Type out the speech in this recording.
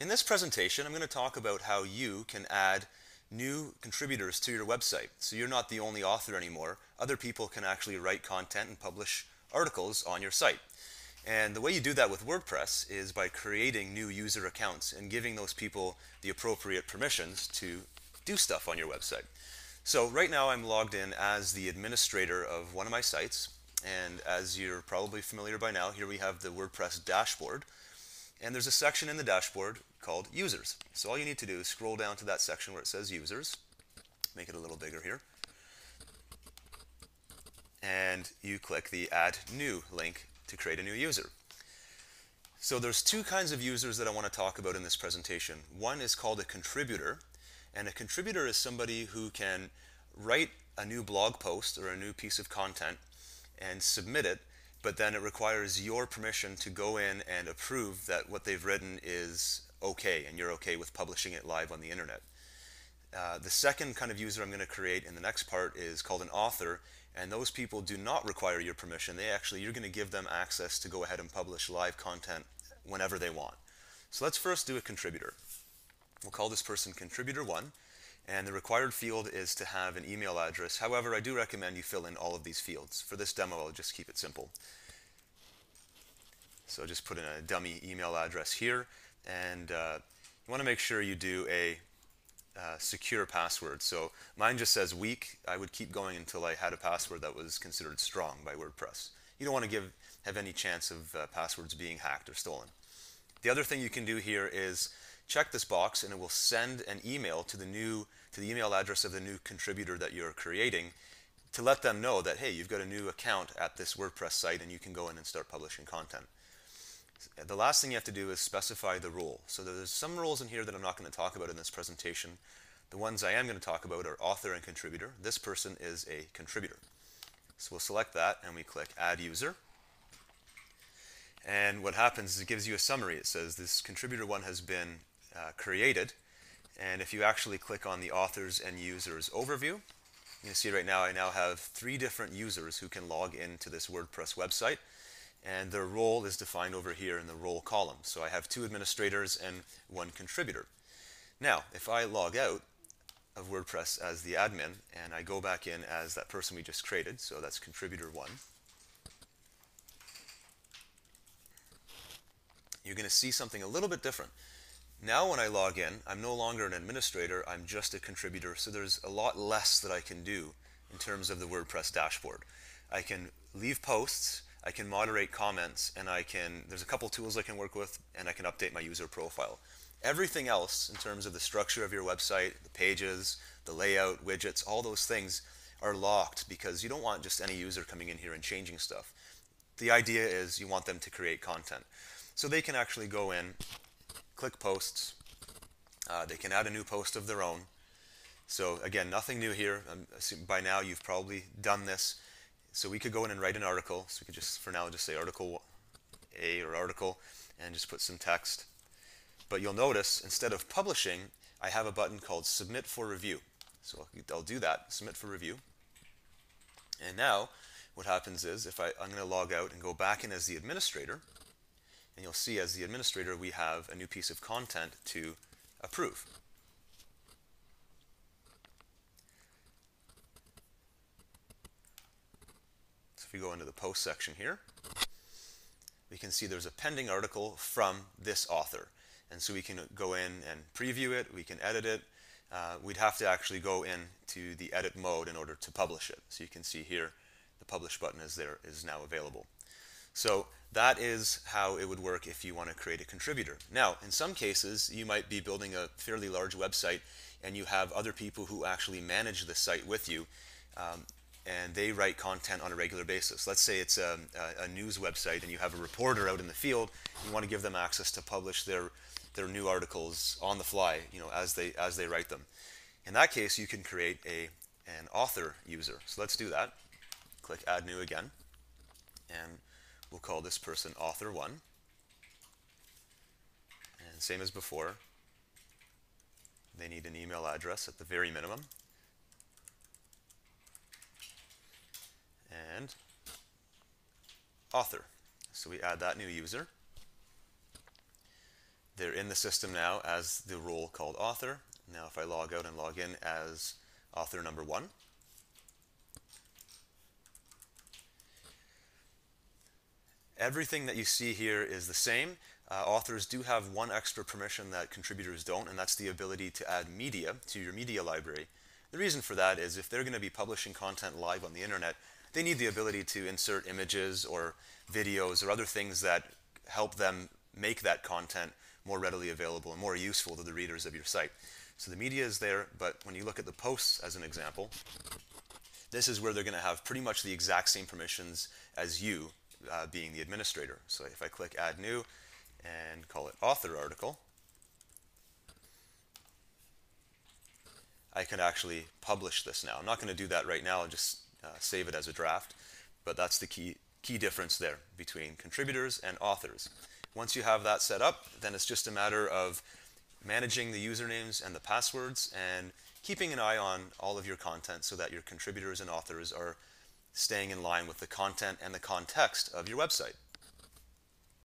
In this presentation, I'm going to talk about how you can add new contributors to your website. So you're not the only author anymore. Other people can actually write content and publish articles on your site. And the way you do that with WordPress is by creating new user accounts and giving those people the appropriate permissions to do stuff on your website. So right now I'm logged in as the administrator of one of my sites. And as you're probably familiar by now, here we have the WordPress dashboard. And there's a section in the dashboard called Users. So all you need to do is scroll down to that section where it says Users. Make it a little bigger here. And you click the Add New link to create a new user. So there's two kinds of users that I want to talk about in this presentation. One is called a contributor. And a contributor is somebody who can write a new blog post or a new piece of content and submit it, but then it requires your permission to go in and approve that what they've written is okay and you're okay with publishing it live on the internet. The second kind of user I'm going to create in the next part is called an author, and those people do not require your permission. You're going to give them access to go ahead and publish live content whenever they want. So let's first do a contributor. We'll call this person contributor 1, and the required field is to have an email address. However, I do recommend you fill in all of these fields. For this demo, I'll just keep it simple. So just put in a dummy email address here, and you want to make sure you do a secure password. So mine just says weak. I would keep going until I had a password that was considered strong by WordPress. You don't want to have any chance of passwords being hacked or stolen. The other thing you can do here is check this box, and it will send an email to the email address of the new contributor that you're creating to let them know that, hey, you've got a new account at this WordPress site and you can go in and start publishing content. The last thing you have to do is specify the role. So there's some roles in here that I'm not going to talk about in this presentation. The ones I am going to talk about are author and contributor. This person is a contributor. So we'll select that and we click Add User. And what happens is it gives you a summary. It says this contributor 1 has been created. And if you actually click on the authors and users overview, you can see right now I now have 3 different users who can log into this WordPress website. And their role is defined over here in the role column. So I have 2 administrators and 1 contributor. Now, if I log out of WordPress as the admin and I go back in as that person we just created, so that's contributor 1, you're going to see something a little bit different. Now when I log in, I'm no longer an administrator, I'm just a contributor, so there's a lot less that I can do in terms of the WordPress dashboard. I can leave posts, I can moderate comments, and there's a couple tools I can work with, and I can update my user profile. Everything else in terms of the structure of your website, the pages, the layout, widgets, all those things are locked because you don't want just any user coming in here and changing stuff. The idea is you want them to create content. So they can actually go in, click posts, they can add a new post of their own. So again, nothing new here. By now you've probably done this. So we could go in and write an article. So we could just, for now, just say article A or article and just put some text. But you'll notice instead of publishing, I have a button called Submit for Review. So I'll do that, Submit for Review. And now what happens is I'm going to log out and go back in as the administrator. And you'll see as the administrator we have a new piece of content to approve. So if we go into the post section here, we can see there's a pending article from this author. And so we can go in and preview it, we can edit it. We'd have to actually go into the edit mode in order to publish it. So you can see here the publish button is now available. So that is how it would work if you want to create a contributor. Now, in some cases, you might be building a fairly large website and you have other people who actually manage the site with you, and they write content on a regular basis. Let's say it's a news website and you have a reporter out in the field. You want to give them access to publish their new articles on the fly, as they write them. In that case, you can create an author user. So let's do that. Click Add New again, and we'll call this person Author 1. And same as before, they need an email address at the very minimum. And author. So we add that new user. They're in the system now as the role called author. Now if I log out and log in as author number 1, everything that you see here is the same. Authors do have one extra permission that contributors don't, and that's the ability to add media to your media library. The reason for that is if they're going to be publishing content live on the internet, they need the ability to insert images or videos or other things that help them make that content more readily available and more useful to the readers of your site. So the media is there, but when you look at the posts as an example, this is where they're going to have pretty much the exact same permissions as you, being the administrator. So if I click Add New and call it Author Article, I can actually publish this now. I'm not going to do that right now. I'll just save it as a draft, but that's the key difference there between contributors and authors. Once you have that set up, then it's just a matter of managing the usernames and the passwords and keeping an eye on all of your content so that your contributors and authors are staying in line with the content and the context of your website.